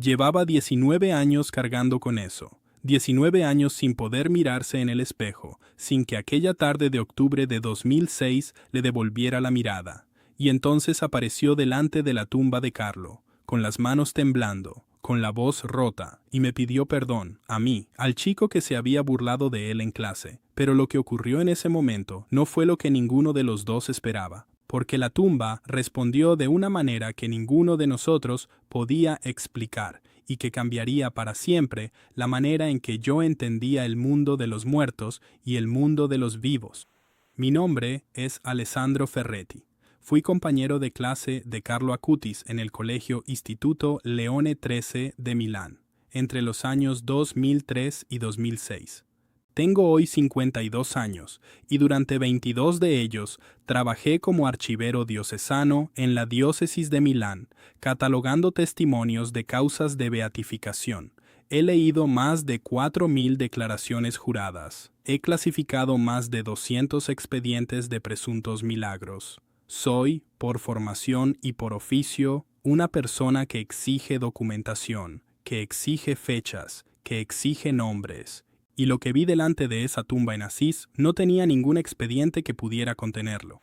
Llevaba 19 años cargando con eso. 19 años sin poder mirarse en el espejo, sin que aquella tarde de octubre de 2006 le devolviera la mirada. Y entonces apareció delante de la tumba de Carlo, con las manos temblando, con la voz rota, y me pidió perdón, a mí, al chico que se había burlado de él en clase. Pero lo que ocurrió en ese momento no fue lo que ninguno de los dos esperaba, porque la tumba respondió de una manera que ninguno de nosotros podía explicar, y que cambiaría para siempre la manera en que yo entendía el mundo de los muertos y el mundo de los vivos. Mi nombre es Alessandro Ferretti. Fui compañero de clase de Carlo Acutis en el colegio Istituto Leone XIII de Milán, entre los años 2003 y 2006. Tengo hoy 52 años, y durante 22 de ellos trabajé como archivero diocesano en la diócesis de Milán, catalogando testimonios de causas de beatificación. He leído más de 4.000 declaraciones juradas. He clasificado más de 200 expedientes de presuntos milagros. Soy, por formación y por oficio, una persona que exige documentación, que exige fechas, que exige nombres. Y lo que vi delante de esa tumba en Asís no tenía ningún expediente que pudiera contenerlo.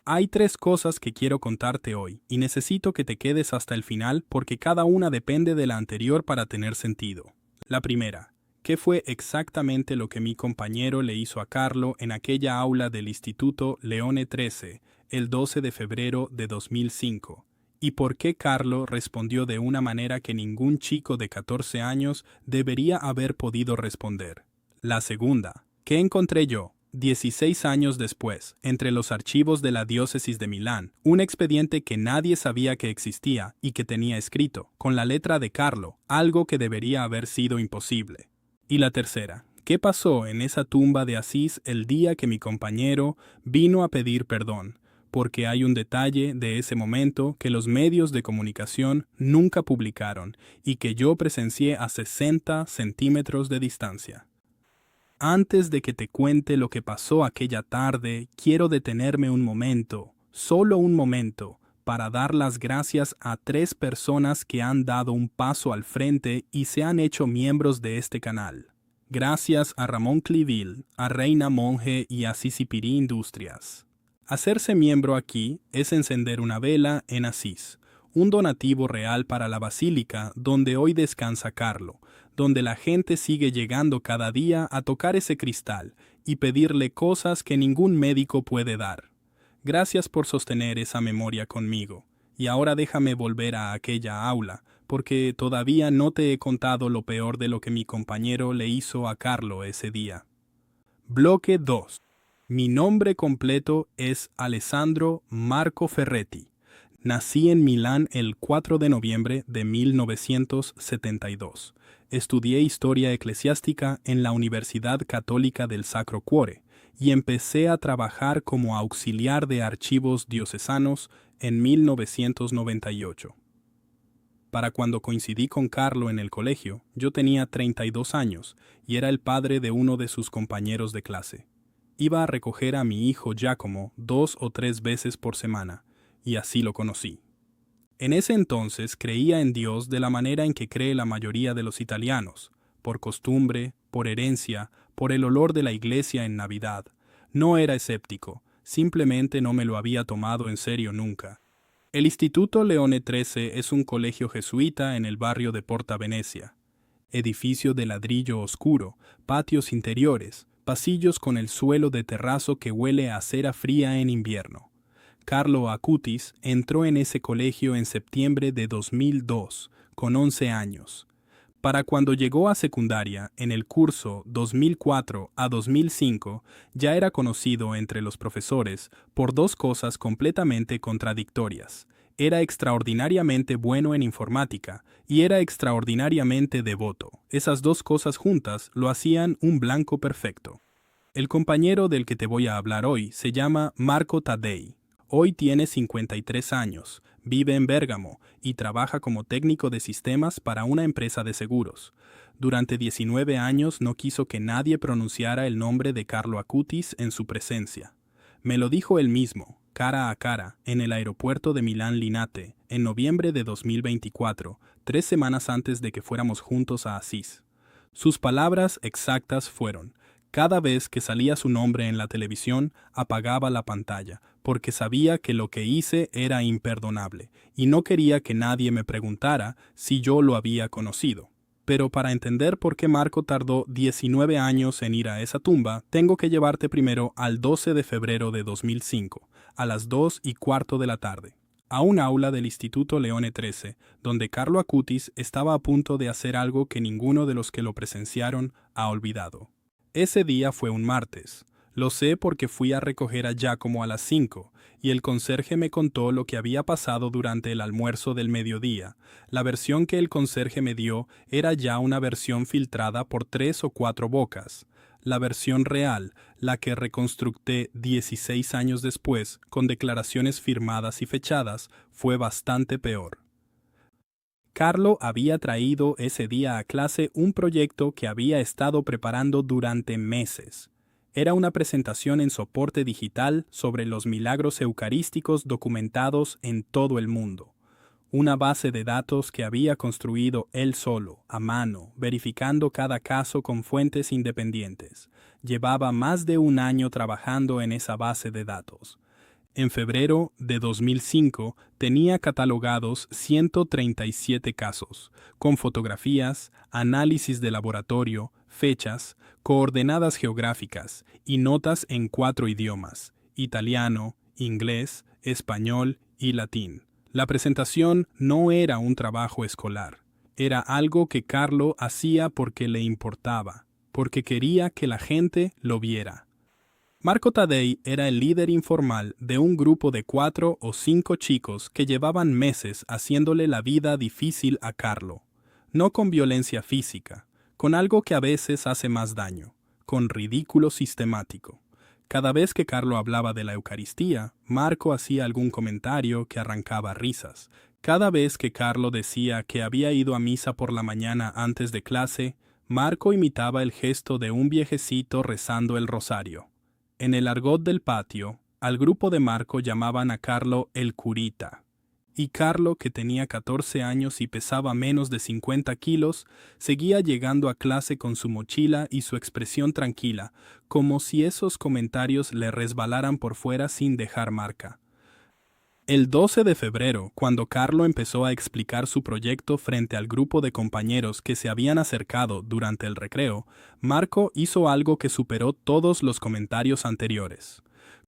Hay 3 cosas que quiero contarte hoy, y necesito que te quedes hasta el final porque cada una depende de la anterior para tener sentido. La primera, ¿qué fue exactamente lo que mi compañero le hizo a Carlo en aquella aula del Instituto Leone XIII el 12 de febrero de 2005? ¿Y por qué Carlo respondió de una manera que ningún chico de 14 años debería haber podido responder? La segunda, ¿qué encontré yo, 16 años después, entre los archivos de la diócesis de Milán? Un expediente que nadie sabía que existía y que tenía escrito, con la letra de Carlo, algo que debería haber sido imposible. Y la tercera, ¿qué pasó en esa tumba de Asís el día que mi compañero vino a pedir perdón? Porque hay un detalle de ese momento que los medios de comunicación nunca publicaron y que yo presencié a 60 centímetros de distancia. Antes de que te cuente lo que pasó aquella tarde, quiero detenerme un momento, solo un momento, para dar las gracias a 3 personas que han dado un paso al frente y se han hecho miembros de este canal. Gracias a Ramón Clivil, a Reina Monge y a Sisipirí Industrias. Hacerse miembro aquí es encender una vela en Asís, un donativo real para la basílica donde hoy descansa Carlo, donde la gente sigue llegando cada día a tocar ese cristal y pedirle cosas que ningún médico puede dar. Gracias por sostener esa memoria conmigo. Y ahora déjame volver a aquella aula, porque todavía no te he contado lo peor de lo que mi compañero le hizo a Carlo ese día. Bloque 2. Mi nombre completo es Alessandro Marco Ferretti. Nací en Milán el 4 de noviembre de 1972. Estudié Historia Eclesiástica en la Universidad Católica del Sacro Cuore y empecé a trabajar como auxiliar de archivos diocesanos en 1998. Para cuando coincidí con Carlo en el colegio, yo tenía 32 años y era el padre de uno de sus compañeros de clase. Iba a recoger a mi hijo Giacomo 2 o 3 veces por semana, y así lo conocí. En ese entonces creía en Dios de la manera en que cree la mayoría de los italianos, por costumbre, por herencia, por el olor de la iglesia en Navidad. No era escéptico, simplemente no me lo había tomado en serio nunca. El Instituto Leone XIII es un colegio jesuita en el barrio de Porta Venezia. Edificio de ladrillo oscuro, patios interiores, pasillos con el suelo de terrazo que huele a cera fría en invierno. Carlo Acutis entró en ese colegio en septiembre de 2002, con 11 años. Para cuando llegó a secundaria, en el curso 2004 a 2005, ya era conocido entre los profesores por 2 cosas completamente contradictorias. Era extraordinariamente bueno en informática y era extraordinariamente devoto. Esas 2 cosas juntas lo hacían un blanco perfecto. El compañero del que te voy a hablar hoy se llama Marco Taddei. Hoy tiene 53 años, vive en Bérgamo y trabaja como técnico de sistemas para una empresa de seguros. Durante 19 años no quiso que nadie pronunciara el nombre de Carlo Acutis en su presencia. Me lo dijo él mismo, cara a cara, en el aeropuerto de Milán Linate, en noviembre de 2024, 3 semanas antes de que fuéramos juntos a Asís. Sus palabras exactas fueron: cada vez que salía su nombre en la televisión, apagaba la pantalla, porque sabía que lo que hice era imperdonable, y no quería que nadie me preguntara si yo lo había conocido. Pero para entender por qué Marco tardó 19 años en ir a esa tumba, tengo que llevarte primero al 12 de febrero de 2005, a las 2:15 de la tarde, a un aula del Instituto Leone XIII, donde Carlo Acutis estaba a punto de hacer algo que ninguno de los que lo presenciaron ha olvidado. Ese día fue un martes. Lo sé porque fui a recoger a Giacomo a las 5, y el conserje me contó lo que había pasado durante el almuerzo del mediodía. La versión que el conserje me dio era ya una versión filtrada por 3 o 4 bocas. La versión real, la que reconstructé 16 años después, con declaraciones firmadas y fechadas, fue bastante peor. Carlo había traído ese día a clase un proyecto que había estado preparando durante meses. Era una presentación en soporte digital sobre los milagros eucarísticos documentados en todo el mundo. Una base de datos que había construido él solo, a mano, verificando cada caso con fuentes independientes. Llevaba más de un año trabajando en esa base de datos. En febrero de 2005 tenía catalogados 137 casos, con fotografías, análisis de laboratorio, fechas, coordenadas geográficas y notas en 4 idiomas: italiano, inglés, español y latín. La presentación no era un trabajo escolar, era algo que Carlo hacía porque le importaba, porque quería que la gente lo viera. Marco Taddei era el líder informal de un grupo de 4 o 5 chicos que llevaban meses haciéndole la vida difícil a Carlo. No con violencia física, con algo que a veces hace más daño, con ridículo sistemático. Cada vez que Carlo hablaba de la Eucaristía, Marco hacía algún comentario que arrancaba risas. Cada vez que Carlo decía que había ido a misa por la mañana antes de clase, Marco imitaba el gesto de un viejecito rezando el rosario. En el argot del patio, al grupo de Marco llamaban a Carlo el curita. Y Carlo, que tenía 14 años y pesaba menos de 50 kilos, seguía llegando a clase con su mochila y su expresión tranquila, como si esos comentarios le resbalaran por fuera sin dejar marca. El 12 de febrero, cuando Carlo empezó a explicar su proyecto frente al grupo de compañeros que se habían acercado durante el recreo, Marco hizo algo que superó todos los comentarios anteriores.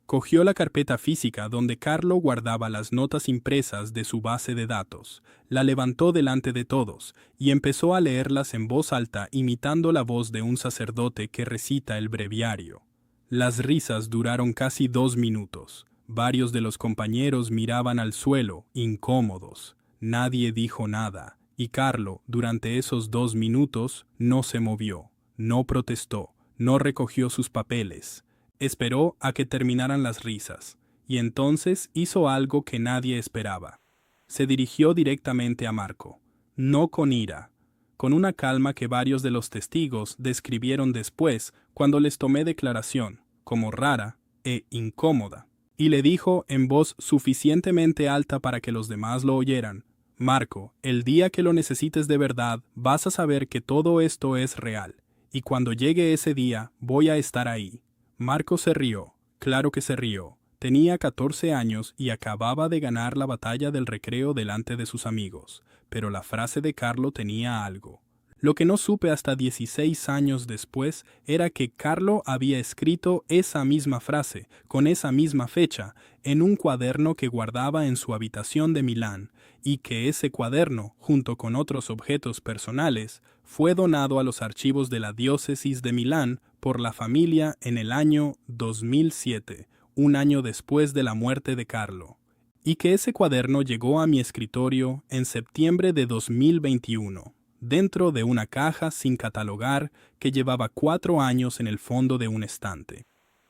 Cogió la carpeta física donde Carlo guardaba las notas impresas de su base de datos, la levantó delante de todos y empezó a leerlas en voz alta imitando la voz de un sacerdote que recita el breviario. Las risas duraron casi 2 minutos. Varios de los compañeros miraban al suelo, incómodos. Nadie dijo nada, y Carlo, durante esos 2 minutos, no se movió, no protestó, no recogió sus papeles. Esperó a que terminaran las risas, y entonces hizo algo que nadie esperaba. Se dirigió directamente a Marco, no con ira, con una calma que varios de los testigos describieron después cuando les tomé declaración, como rara e incómoda. Y le dijo en voz suficientemente alta para que los demás lo oyeran: Marco, el día que lo necesites de verdad, vas a saber que todo esto es real, y cuando llegue ese día, voy a estar ahí. Marco se rió, claro que se rió. Tenía 14 años y acababa de ganar la batalla del recreo delante de sus amigos, pero la frase de Carlo tenía algo. Lo que no supe hasta 16 años después era que Carlo había escrito esa misma frase, con esa misma fecha, en un cuaderno que guardaba en su habitación de Milán, y que ese cuaderno, junto con otros objetos personales, fue donado a los archivos de la diócesis de Milán por la familia en el año 2007, un año después de la muerte de Carlo. Y que ese cuaderno llegó a mi escritorio en septiembre de 2021. Dentro de una caja sin catalogar que llevaba 4 años en el fondo de un estante.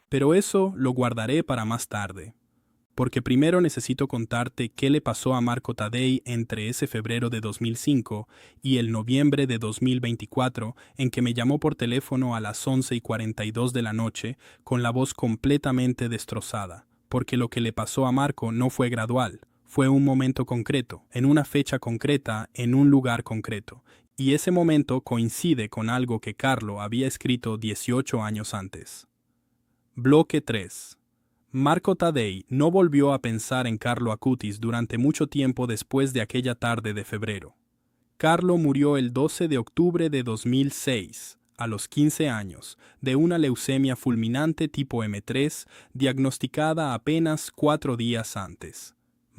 Pero eso lo guardaré para más tarde, porque primero necesito contarte qué le pasó a Marco Taddei entre ese febrero de 2005 y el noviembre de 2024 en que me llamó por teléfono a las 11:42 de la noche con la voz completamente destrozada, porque lo que le pasó a Marco no fue gradual, Fue un momento concreto, en una fecha concreta, en un lugar concreto. Y ese momento coincide con algo que Carlo había escrito 18 años antes. Bloque 3. Marco Taddei no volvió a pensar en Carlo Acutis durante mucho tiempo después de aquella tarde de febrero. Carlo murió el 12 de octubre de 2006, a los 15 años, de una leucemia fulminante tipo M3, diagnosticada apenas 4 días antes.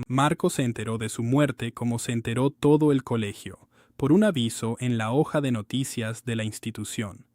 Marco se enteró de su muerte como se enteró todo el colegio, por un aviso en la hoja de noticias de la institución.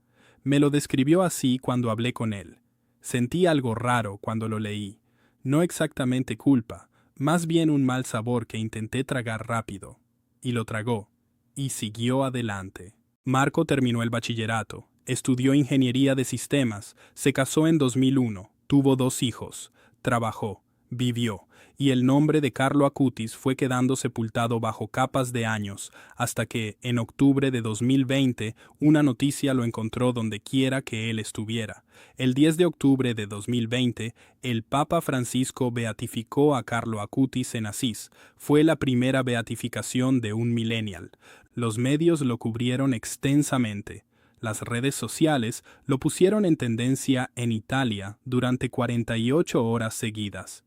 Me lo describió así cuando hablé con él. Sentí algo raro cuando lo leí. No exactamente culpa, más bien un mal sabor que intenté tragar rápido. Y lo tragó. Y siguió adelante. Marco terminó el bachillerato, estudió ingeniería de sistemas, se casó en 2001, tuvo 2 hijos, trabajó, vivió, y el nombre de Carlo Acutis fue quedando sepultado bajo capas de años, hasta que, en octubre de 2020, una noticia lo encontró donde quiera que él estuviera. El 10 de octubre de 2020, el Papa Francisco beatificó a Carlo Acutis en Asís. Fue la primera beatificación de un millennial. Los medios lo cubrieron extensamente. Las redes sociales lo pusieron en tendencia en Italia durante 48 horas seguidas.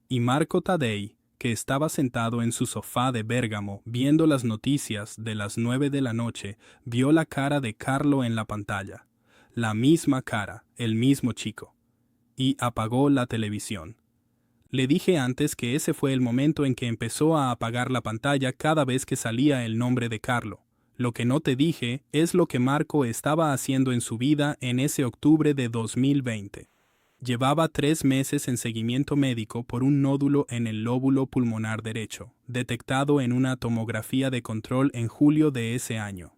Y Marco Taddei, que estaba sentado en su sofá de Bérgamo viendo las noticias de las 9 de la noche, vio la cara de Carlo en la pantalla. La misma cara, el mismo chico. Y apagó la televisión. Le dije antes que ese fue el momento en que empezó a apagar la pantalla cada vez que salía el nombre de Carlo. Lo que no te dije es lo que Marco estaba haciendo en su vida en ese octubre de 2020. Llevaba 3 meses en seguimiento médico por un nódulo en el lóbulo pulmonar derecho, detectado en una tomografía de control en julio de ese año.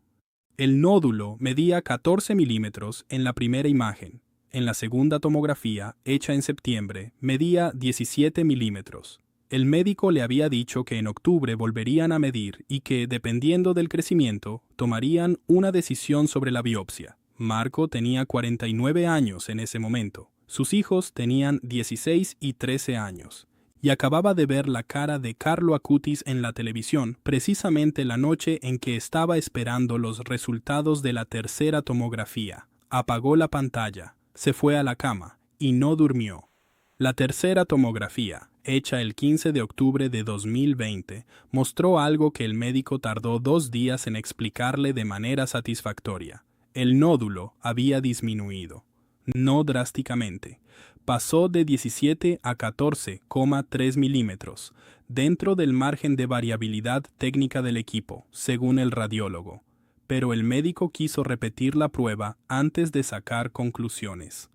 El nódulo medía 14 milímetros en la primera imagen. En la segunda tomografía, hecha en septiembre, medía 17 milímetros. El médico le había dicho que en octubre volverían a medir y que, dependiendo del crecimiento, tomarían una decisión sobre la biopsia. Marco tenía 49 años en ese momento. Sus hijos tenían 16 y 13 años. Y acababa de ver la cara de Carlo Acutis en la televisión, precisamente la noche en que estaba esperando los resultados de la tercera tomografía. Apagó la pantalla, se fue a la cama y no durmió. La tercera tomografía, hecha el 15 de octubre de 2020, mostró algo que el médico tardó 2 días en explicarle de manera satisfactoria. El nódulo había disminuido. No drásticamente. Pasó de 17 a 14,3 milímetros, dentro del margen de variabilidad técnica del equipo, según el radiólogo. Pero el médico quiso repetir la prueba antes de sacar conclusiones.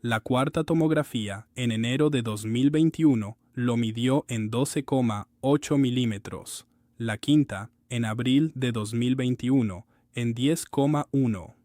La cuarta tomografía, en enero de 2021, lo midió en 12,8 milímetros. La quinta, en abril de 2021, en 10,1.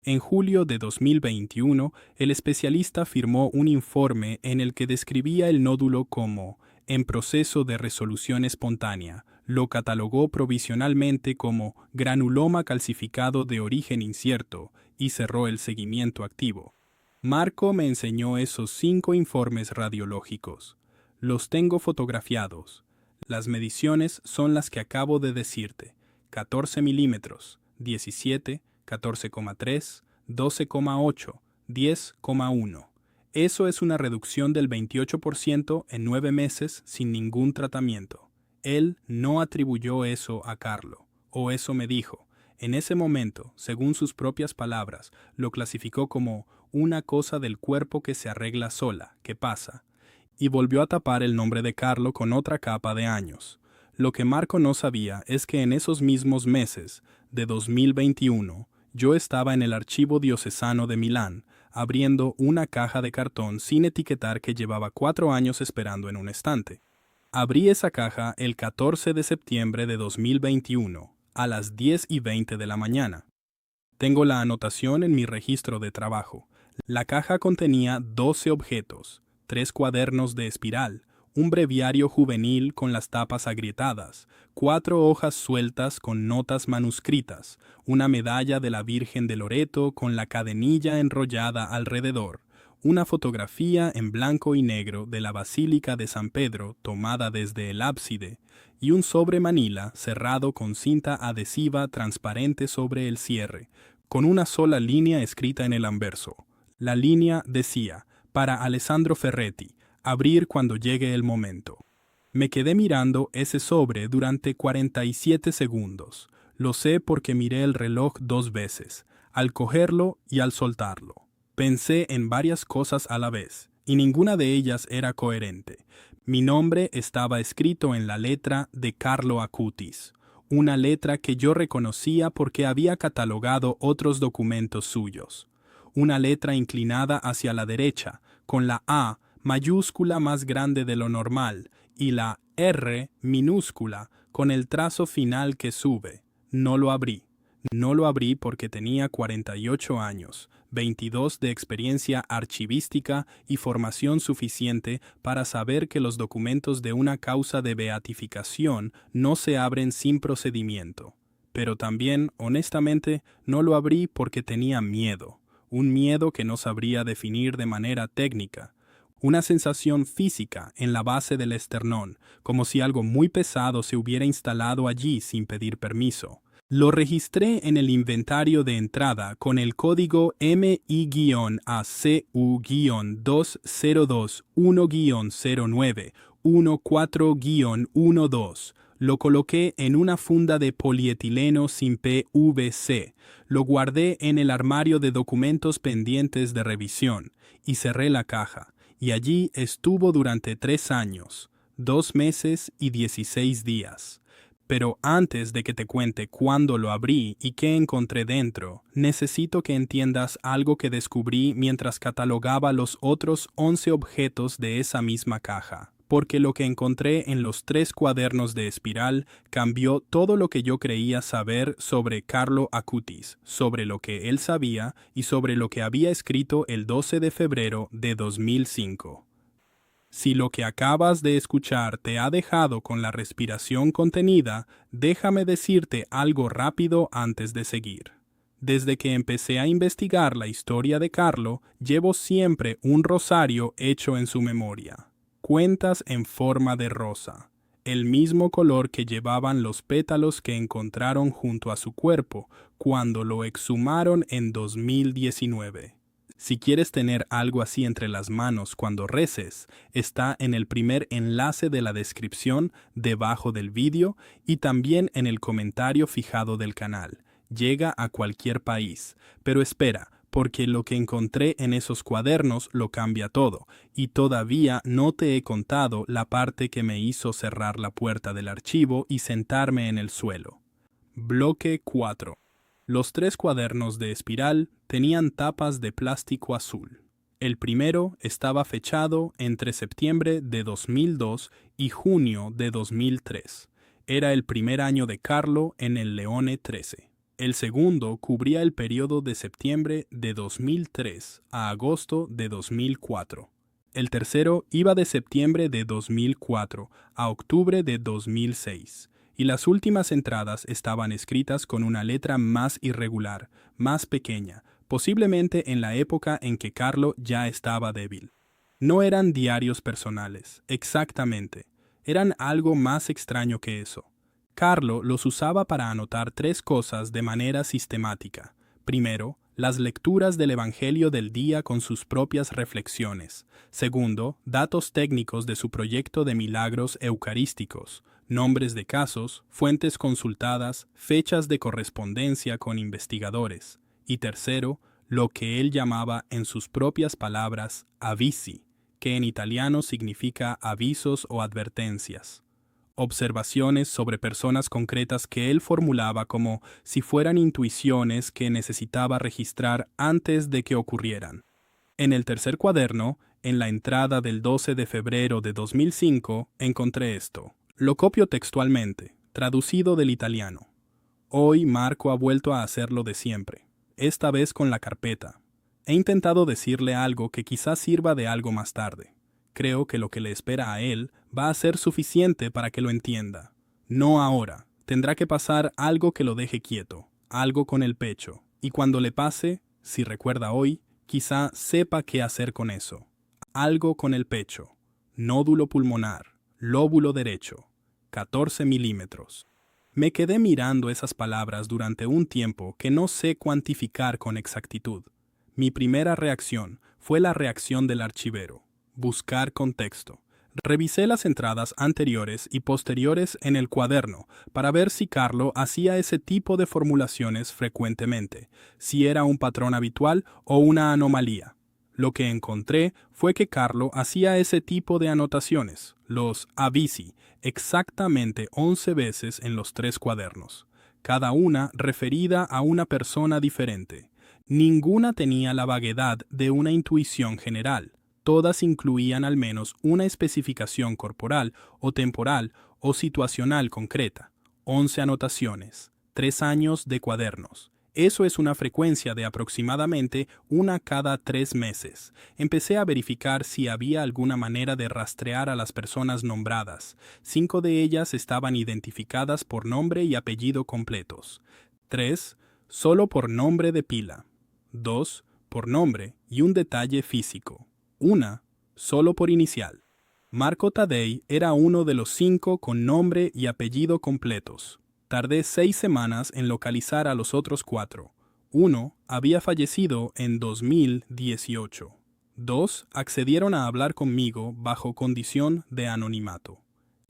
En julio de 2021, el especialista firmó un informe en el que describía el nódulo como en proceso de resolución espontánea. Lo catalogó provisionalmente como granuloma calcificado de origen incierto y cerró el seguimiento activo. Marco me enseñó esos 5 informes radiológicos. Los tengo fotografiados. Las mediciones son las que acabo de decirte: 14 milímetros, 17, 14,3, 12,8, 10,1. Eso es una reducción del 28% en 9 meses sin ningún tratamiento. Él no atribuyó eso a Carlo, o eso me dijo. En ese momento, según sus propias palabras, lo clasificó como una cosa del cuerpo que se arregla sola, que pasa, y volvió a tapar el nombre de Carlo con otra capa de años. Lo que Marco no sabía es que en esos mismos meses de 2021, yo estaba en el archivo diocesano de Milán, abriendo una caja de cartón sin etiquetar que llevaba 4 años esperando en un estante. Abrí esa caja el 14 de septiembre de 2021, a las 10:20 de la mañana. Tengo la anotación en mi registro de trabajo. La caja contenía 12 objetos, 3 cuadernos de espiral, un breviario juvenil con las tapas agrietadas, 4 hojas sueltas con notas manuscritas, una medalla de la Virgen de Loreto con la cadenilla enrollada alrededor, una fotografía en blanco y negro de la Basílica de San Pedro tomada desde el ábside y un sobre manila cerrado con cinta adhesiva transparente sobre el cierre, con una sola línea escrita en el anverso. La línea decía, para Alessandro Ferretti, abrir cuando llegue el momento. Me quedé mirando ese sobre durante 47 segundos. Lo sé porque miré el reloj 2 veces, al cogerlo y al soltarlo. Pensé en varias cosas a la vez, y ninguna de ellas era coherente. Mi nombre estaba escrito en la letra de Carlo Acutis, una letra que yo reconocía porque había catalogado otros documentos suyos. Una letra inclinada hacia la derecha, con la A mayúscula más grande de lo normal, y la R minúscula con el trazo final que sube. No lo abrí. No lo abrí porque tenía 48 años, 22 de experiencia archivística y formación suficiente para saber que los documentos de una causa de beatificación no se abren sin procedimiento. Pero también, honestamente, no lo abrí porque tenía miedo, un miedo que no sabría definir de manera técnica. Una sensación física en la base del esternón, como si algo muy pesado se hubiera instalado allí sin pedir permiso. Lo registré en el inventario de entrada con el código MI-ACU-202-1-09-14-12. Lo coloqué en una funda de polietileno sin PVC. Lo guardé en el armario de documentos pendientes de revisión y cerré la caja. Y allí estuvo durante 3 años, 2 meses y 16 días. Pero antes de que te cuente cuándo lo abrí y qué encontré dentro, necesito que entiendas algo que descubrí mientras catalogaba los otros 11 objetos de esa misma caja. Porque lo que encontré en los 3 cuadernos de espiral cambió todo lo que yo creía saber sobre Carlo Acutis, sobre lo que él sabía y sobre lo que había escrito el 12 de febrero de 2005. Si lo que acabas de escuchar te ha dejado con la respiración contenida, déjame decirte algo rápido antes de seguir. Desde que empecé a investigar la historia de Carlo, llevo siempre un rosario hecho en su memoria. Cuentas en forma de rosa, el mismo color que llevaban los pétalos que encontraron junto a su cuerpo cuando lo exhumaron en 2019. Si quieres tener algo así entre las manos cuando reces, está en el primer enlace de la descripción debajo del vídeo y también en el comentario fijado del canal. Llega a cualquier país, pero espera, porque lo que encontré en esos cuadernos lo cambia todo, y todavía no te he contado la parte que me hizo cerrar la puerta del archivo y sentarme en el suelo. Bloque 4. Los 3 cuadernos de espiral tenían tapas de plástico azul. El primero estaba fechado entre septiembre de 2002 y junio de 2003. Era el primer año de Carlo en el Leone 13. El segundo cubría el periodo de septiembre de 2003 a agosto de 2004. El tercero iba de septiembre de 2004 a octubre de 2006. Y las últimas entradas estaban escritas con una letra más irregular, más pequeña, posiblemente en la época en que Carlo ya estaba débil. No eran diarios personales, exactamente. Eran algo más extraño que eso. Carlo los usaba para anotar 3 cosas de manera sistemática. Primero, las lecturas del Evangelio del día con sus propias reflexiones. Segundo, datos técnicos de su proyecto de milagros eucarísticos, nombres de casos, fuentes consultadas, fechas de correspondencia con investigadores. Y tercero, lo que él llamaba en sus propias palabras avisi, que en italiano significa avisos o advertencias. Observaciones sobre personas concretas que él formulaba como si fueran intuiciones que necesitaba registrar antes de que ocurrieran. En el tercer cuaderno, en la entrada del 12 de febrero de 2005, encontré esto. Lo copio textualmente, traducido del italiano. Hoy Marco ha vuelto a hacer lo de siempre, esta vez con la carpeta. He intentado decirle algo que quizás sirva de algo más tarde. Creo que lo que le espera a él va a ser suficiente para que lo entienda. No ahora. Tendrá que pasar algo que lo deje quieto, algo con el pecho. Y cuando le pase, si recuerda hoy, Quizá sepa qué hacer con eso. Algo con el pecho. Nódulo pulmonar. Lóbulo derecho. 14 milímetros. Me quedé mirando esas palabras durante un tiempo que no sé cuantificar con exactitud. Mi primera reacción fue la reacción del archivero. Buscar contexto. Revisé las entradas anteriores y posteriores en el cuaderno para ver si Carlo hacía ese tipo de formulaciones frecuentemente, si era un patrón habitual o una anomalía. Lo que encontré fue que Carlo hacía ese tipo de anotaciones, los avisi, exactamente 11 veces en los 3 cuadernos, cada una referida a una persona diferente. Ninguna tenía la vaguedad de una intuición general. Todas incluían al menos una especificación corporal o temporal o situacional concreta. 11 anotaciones, 3 años de cuadernos. Eso es una frecuencia de aproximadamente una cada 3 meses. Empecé a verificar si había alguna manera de rastrear a las personas nombradas. 5 de ellas estaban identificadas por nombre y apellido completos. 3, solo por nombre de pila. 2, por nombre y un detalle físico. 1, solo por inicial. Marco Taddei era uno de los 5 con nombre y apellido completos. Tardé 6 semanas en localizar a los otros 4. 1 había fallecido en 2018. 2 accedieron a hablar conmigo bajo condición de anonimato.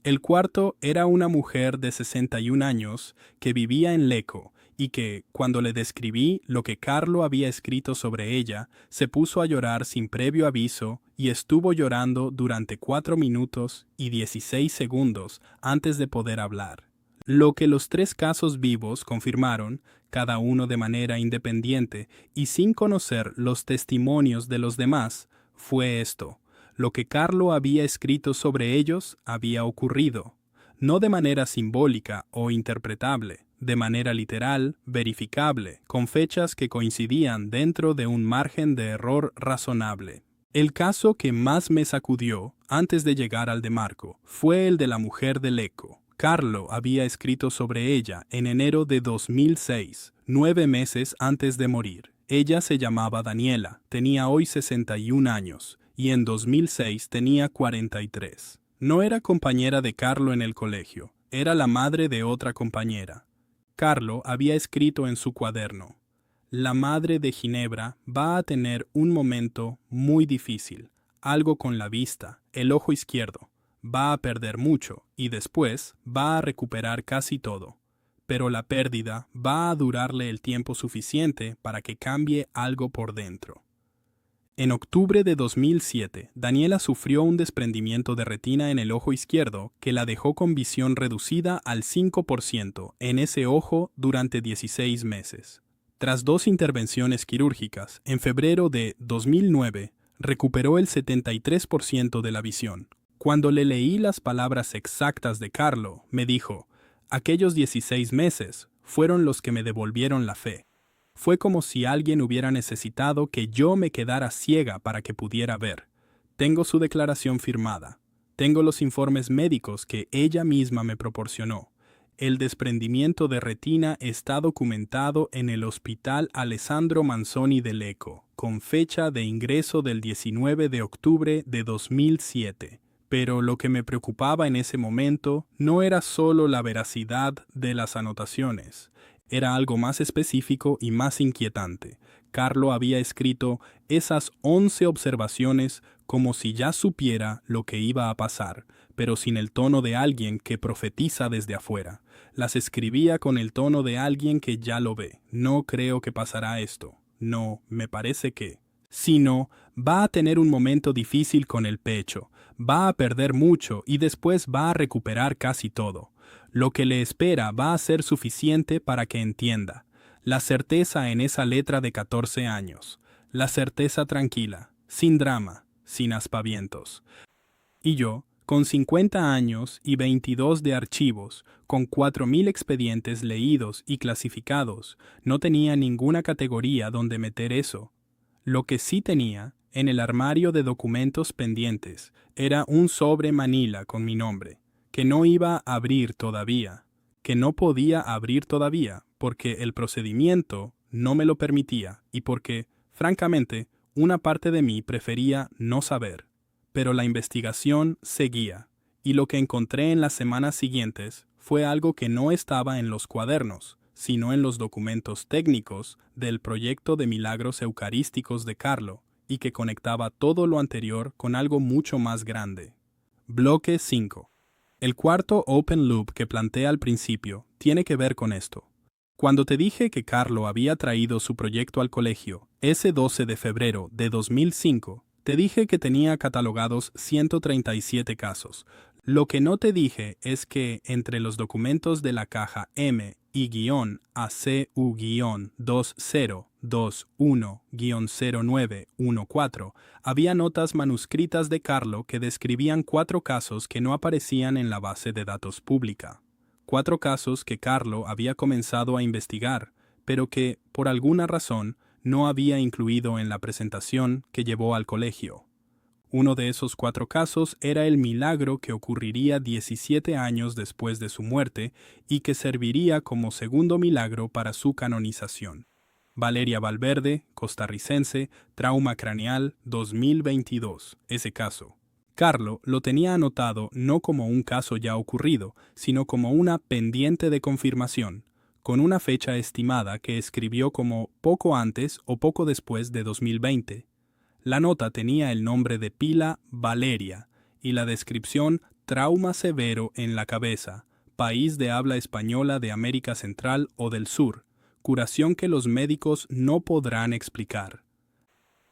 El cuarto era una mujer de 61 años que vivía en Lecco y que, cuando le describí lo que Carlo había escrito sobre ella, se puso a llorar sin previo aviso y estuvo llorando durante 4 minutos y 16 segundos antes de poder hablar. Lo que los 3 casos vivos confirmaron, cada uno de manera independiente y sin conocer los testimonios de los demás, fue esto. Lo que Carlo había escrito sobre ellos había ocurrido, no de manera simbólica o interpretable, de manera literal, verificable, con fechas que coincidían dentro de un margen de error razonable. El caso que más me sacudió, antes de llegar al de Marco, fue el de la mujer de Lecco. Carlo había escrito sobre ella en enero de 2006, 9 meses antes de morir. Ella se llamaba Daniela, tenía hoy 61 años, y en 2006 tenía 43. No era compañera de Carlo en el colegio, era la madre de otra compañera. Carlo había escrito en su cuaderno: la madre de Ginebra va a tener un momento muy difícil, algo con la vista, el ojo izquierdo. Va a perder mucho y después va a recuperar casi todo. Pero la pérdida va a durarle el tiempo suficiente para que cambie algo por dentro. En octubre de 2007, Daniela sufrió un desprendimiento de retina en el ojo izquierdo que la dejó con visión reducida al 5% en ese ojo durante 16 meses. Tras 2 intervenciones quirúrgicas, en febrero de 2009, recuperó el 73% de la visión. Cuando le leí las palabras exactas de Carlo, me dijo: aquellos 16 meses fueron los que me devolvieron la fe. Fue como si alguien hubiera necesitado que yo me quedara ciega para que pudiera ver. Tengo su declaración firmada. Tengo los informes médicos que ella misma me proporcionó. El desprendimiento de retina está documentado en el Hospital Alessandro Manzoni de Lecco, con fecha de ingreso del 19 de octubre de 2007. Pero lo que me preocupaba en ese momento no era solo la veracidad de las anotaciones. Era algo más específico y más inquietante. Carlo había escrito esas 11 observaciones como si ya supiera lo que iba a pasar, pero sin el tono de alguien que profetiza desde afuera. Las escribía con el tono de alguien que ya lo ve. No creo que pasará esto. No, me parece que. Sino, va a tener un momento difícil con el pecho, va a perder mucho y después va a recuperar casi todo. Lo que le espera va a ser suficiente para que entienda. La certeza en esa letra de 14 años. La certeza tranquila, sin drama, sin aspavientos. Y yo, con 50 años y 22 de archivos, con 4.000 expedientes leídos y clasificados, no tenía ninguna categoría donde meter eso. Lo que sí tenía, en el armario de documentos pendientes, era un sobre manila con mi nombre, que no iba a abrir todavía, que no podía abrir todavía, porque el procedimiento no me lo permitía y porque, francamente, Una parte de mí prefería no saber, pero la investigación seguía, y lo que encontré en las semanas siguientes fue algo que no estaba en los cuadernos, sino en los documentos técnicos del proyecto de milagros eucarísticos de Carlo, y que conectaba todo lo anterior con algo mucho más grande. Bloque 5. El cuarto open loop que planteé al principio tiene que ver con esto. Cuando te dije que Carlo había traído su proyecto al colegio ese 12 de febrero de 2005, te dije que tenía catalogados 137 casos. Lo que no te dije es que entre los documentos de la caja M y ACU-2021-0914 había notas manuscritas de Carlo que describían 4 casos que no aparecían en la base de datos pública. 4 casos que Carlo había comenzado a investigar, pero que, por alguna razón, no había incluido en la presentación que llevó al colegio. Uno de esos 4 casos era el milagro que ocurriría 17 años después de su muerte y que serviría como segundo milagro para su canonización. Valeria Valverde, costarricense, trauma craneal 2022, ese caso. Carlo lo tenía anotado no como un caso ya ocurrido, sino como una pendiente de confirmación, con una fecha estimada que escribió como poco antes o poco después de 2020. La nota tenía el nombre de pila Valeria y la descripción trauma severo en la cabeza, país de habla española de América Central o del Sur, curación que los médicos no podrán explicar.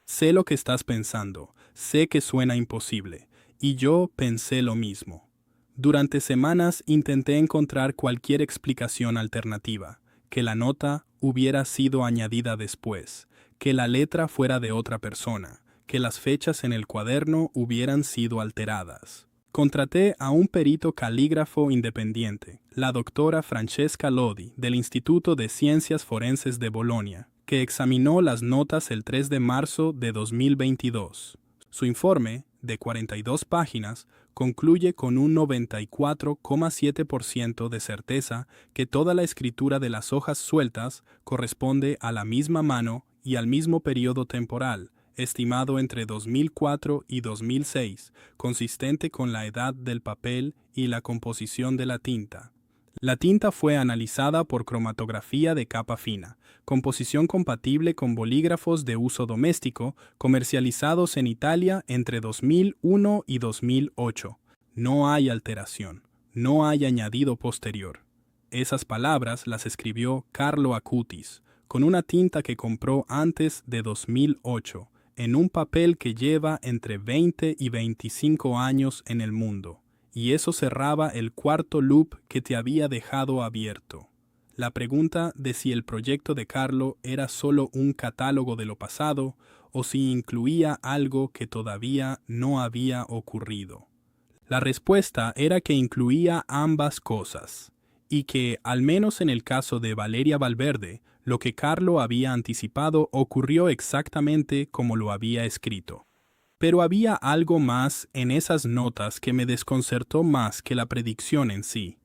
Sé lo que estás pensando, sé que suena imposible, y yo pensé lo mismo. Durante semanas intenté encontrar cualquier explicación alternativa, que la nota hubiera sido añadida después, que la letra fuera de otra persona, que las fechas en el cuaderno hubieran sido alteradas. Contraté a un perito calígrafo independiente, la doctora Francesca Lodi, del Instituto de Ciencias Forenses de Bolonia, que examinó las notas el 3 de marzo de 2022. Su informe, de 42 páginas, concluye con un 94,7% de certeza que toda la escritura de las hojas sueltas corresponde a la misma mano y al mismo periodo temporal, estimado entre 2004 y 2006, consistente con la edad del papel y la composición de la tinta. La tinta fue analizada por cromatografía de capa fina, composición compatible con bolígrafos de uso doméstico comercializados en Italia entre 2001 y 2008. No hay alteración, no hay añadido posterior. Esas palabras las escribió Carlo Acutis, con una tinta que compró antes de 2008, en un papel que lleva entre 20 y 25 años en el mundo, y eso cerraba el cuarto loop que te había dejado abierto. La pregunta de si el proyecto de Carlo era solo un catálogo de lo pasado o si incluía algo que todavía no había ocurrido. La respuesta era que incluía ambas cosas, y que, al menos en el caso de Valeria Valverde, lo que Carlo había anticipado ocurrió exactamente como lo había escrito. Pero había algo más en esas notas que me desconcertó más que la predicción en sí.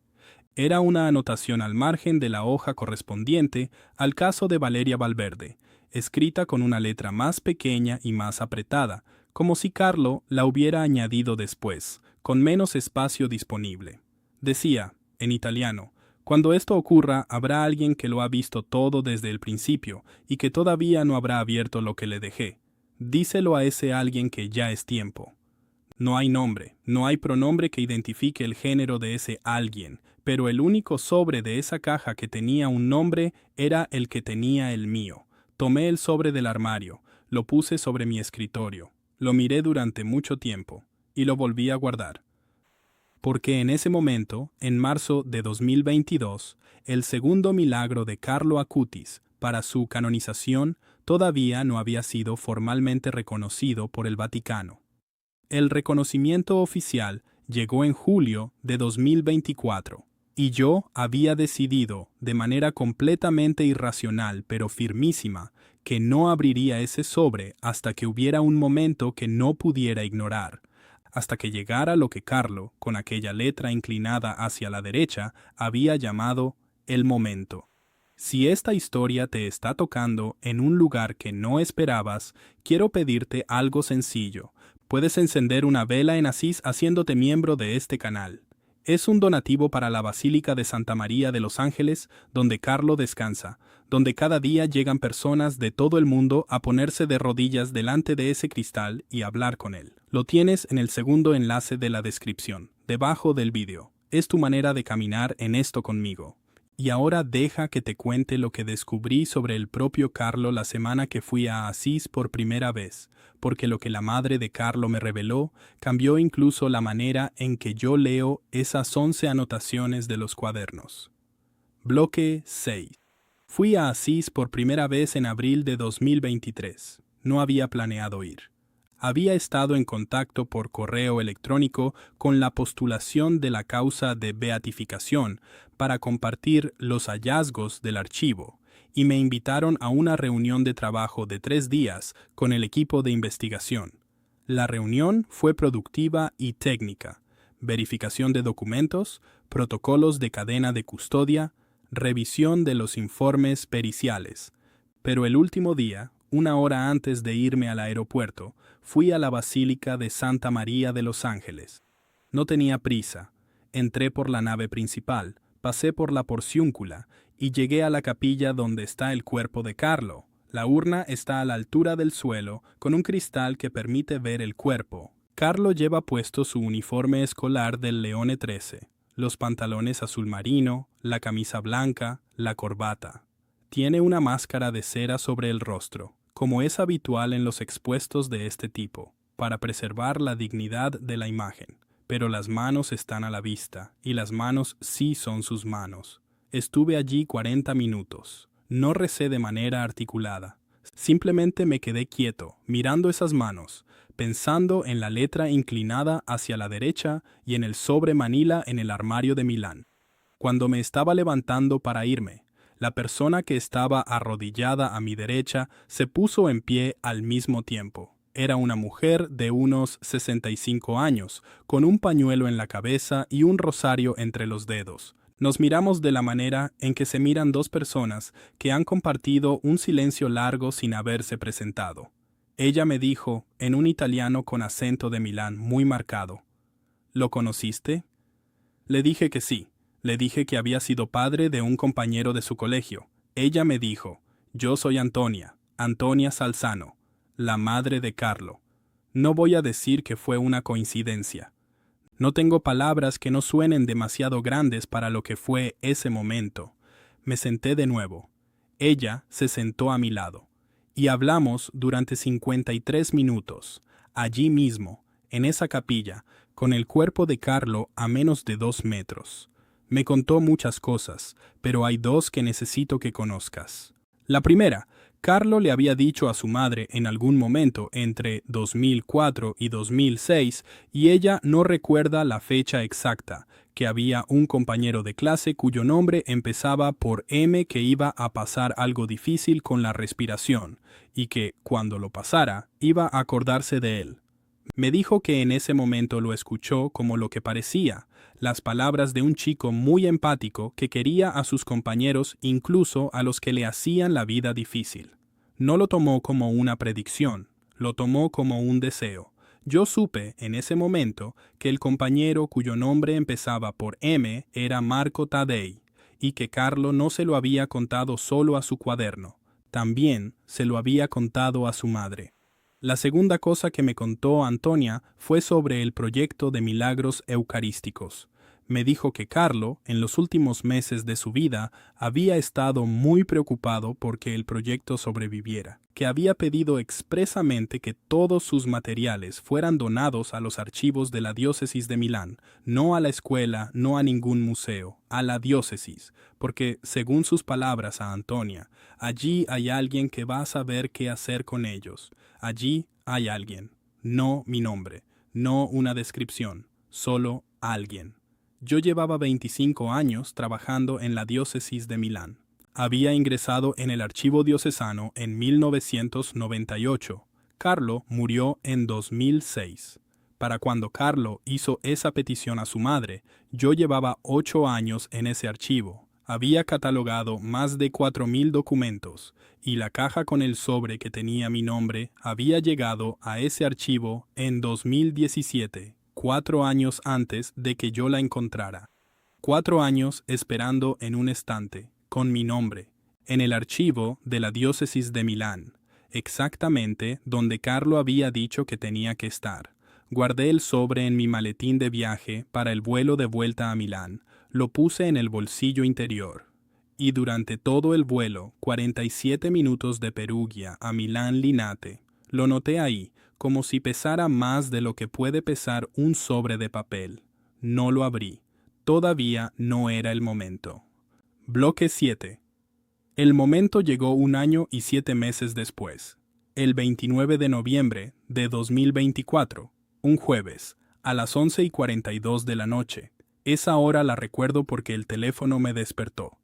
Era una anotación al margen de la hoja correspondiente al caso de Valeria Valverde, escrita con una letra más pequeña y más apretada, como si Carlo la hubiera añadido después, con menos espacio disponible. Decía, en italiano: cuando esto ocurra, habrá alguien que lo ha visto todo desde el principio y que todavía no habrá abierto lo que le dejé. Díselo a ese alguien que ya es tiempo. No hay nombre, no hay pronombre que identifique el género de ese alguien, pero el único sobre de esa caja que tenía un nombre era el que tenía el mío. Tomé el sobre del armario, lo puse sobre mi escritorio, lo miré durante mucho tiempo y lo volví a guardar. Porque en ese momento, en marzo de 2022, el segundo milagro de Carlo Acutis para su canonización todavía no había sido formalmente reconocido por el Vaticano. El reconocimiento oficial llegó en julio de 2024, y yo había decidido, de manera completamente irracional pero firmísima, que no abriría ese sobre hasta que hubiera un momento que no pudiera ignorar, hasta que llegara lo que Carlo, con aquella letra inclinada hacia la derecha, había llamado el momento. Si esta historia te está tocando en un lugar que no esperabas, quiero pedirte algo sencillo. Puedes encender una vela en Asís haciéndote miembro de este canal. Es un donativo para la Basílica de Santa María de los Ángeles, donde Carlo descansa, donde cada día llegan personas de todo el mundo a ponerse de rodillas delante de ese cristal y hablar con él. Lo tienes en el segundo enlace de la descripción, debajo del vídeo. Es tu manera de caminar en esto conmigo. Y ahora deja que te cuente lo que descubrí sobre el propio Carlo la semana que fui a Asís por primera vez, porque lo que la madre de Carlo me reveló cambió incluso la manera en que yo leo esas 11 anotaciones de los cuadernos. Bloque 6. Fui a Asís por primera vez en abril de 2023. No había planeado ir. Había estado en contacto por correo electrónico con la postulación de la causa de beatificación para compartir los hallazgos del archivo, y me invitaron a una reunión de trabajo de 3 días con el equipo de investigación. La reunión fue productiva y técnica: verificación de documentos, protocolos de cadena de custodia, revisión de los informes periciales. Pero el último día, una hora antes de irme al aeropuerto, fui a la Basílica de Santa María de los Ángeles. No tenía prisa. Entré por la nave principal, pasé por la porciúncula y llegué a la capilla donde está el cuerpo de Carlo. La urna está a la altura del suelo, con un cristal que permite ver el cuerpo. Carlo lleva puesto su uniforme escolar del Leone 13, los pantalones azul marino, la camisa blanca, la corbata. Tiene una máscara de cera sobre el rostro, como es habitual en los expuestos de este tipo, para preservar la dignidad de la imagen. Pero las manos están a la vista, y las manos sí son sus manos. Estuve allí 40 minutos. No recé de manera articulada. Simplemente me quedé quieto, mirando esas manos, pensando en la letra inclinada hacia la derecha y en el sobre Manila en el armario de Milán. Cuando me estaba levantando para irme, la persona que estaba arrodillada a mi derecha se puso en pie al mismo tiempo. Era una mujer de unos 65 años, con un pañuelo en la cabeza y un rosario entre los dedos. Nos miramos de la manera en que se miran dos personas que han compartido un silencio largo sin haberse presentado. Ella me dijo, en un italiano con acento de Milán muy marcado: ¿lo conociste? Le dije que sí. Le dije que había sido padre de un compañero de su colegio. Ella me dijo: yo soy Antonia, Antonia Salzano, la madre de Carlo. No voy a decir que fue una coincidencia. No tengo palabras que no suenen demasiado grandes para lo que fue ese momento. Me senté de nuevo. Ella se sentó a mi lado. Y hablamos durante 53 minutos, allí mismo, en esa capilla, con el cuerpo de Carlo a menos de 2 metros. Me contó muchas cosas, pero hay 2 que necesito que conozcas. La primera: Carlo le había dicho a su madre en algún momento entre 2004 y 2006, y ella no recuerda la fecha exacta, que había un compañero de clase cuyo nombre empezaba por M, que iba a pasar algo difícil con la respiración, y que, cuando lo pasara, iba a acordarse de él. Me dijo que en ese momento lo escuchó como lo que parecía, las palabras de un chico muy empático que quería a sus compañeros, incluso a los que le hacían la vida difícil. No lo tomó como una predicción, lo tomó como un deseo. Yo supe en ese momento que el compañero cuyo nombre empezaba por M era Marco Taddei, y que Carlo no se lo había contado solo a su cuaderno, también se lo había contado a su madre. La segunda cosa que me contó Antonia fue sobre el proyecto de milagros eucarísticos. Me dijo que Carlo, en los últimos meses de su vida, había estado muy preocupado porque el proyecto sobreviviera, que había pedido expresamente que todos sus materiales fueran donados a los archivos de la diócesis de Milán, no a la escuela, no a ningún museo, a la diócesis, porque, según sus palabras a Antonia, allí hay alguien que va a saber qué hacer con ellos. Allí hay alguien, no mi nombre, no una descripción, solo alguien. Yo llevaba 25 años trabajando en la diócesis de Milán. Había ingresado en el archivo diocesano en 1998. Carlo murió en 2006. Para cuando Carlo hizo esa petición a su madre, yo llevaba 8 años en ese archivo. Había catalogado más de 4.000 documentos, y la caja con el sobre que tenía mi nombre había llegado a ese archivo en 2017, 4 años antes de que yo la encontrara. 4 años esperando en un estante, con mi nombre, en el archivo de la diócesis de Milán, exactamente donde Carlo había dicho que tenía que estar. Guardé el sobre en mi maletín de viaje para el vuelo de vuelta a Milán. Lo puse en el bolsillo interior. Y durante todo el vuelo, 47 minutos de Perugia a Milán Linate, lo noté ahí, como si pesara más de lo que puede pesar un sobre de papel. No lo abrí. Todavía no era el momento. Bloque 7. El momento llegó 1 año y 7 meses después. El 29 de noviembre de 2024, un jueves, a las 11:42 de la noche. Esa hora la recuerdo porque el teléfono me despertó.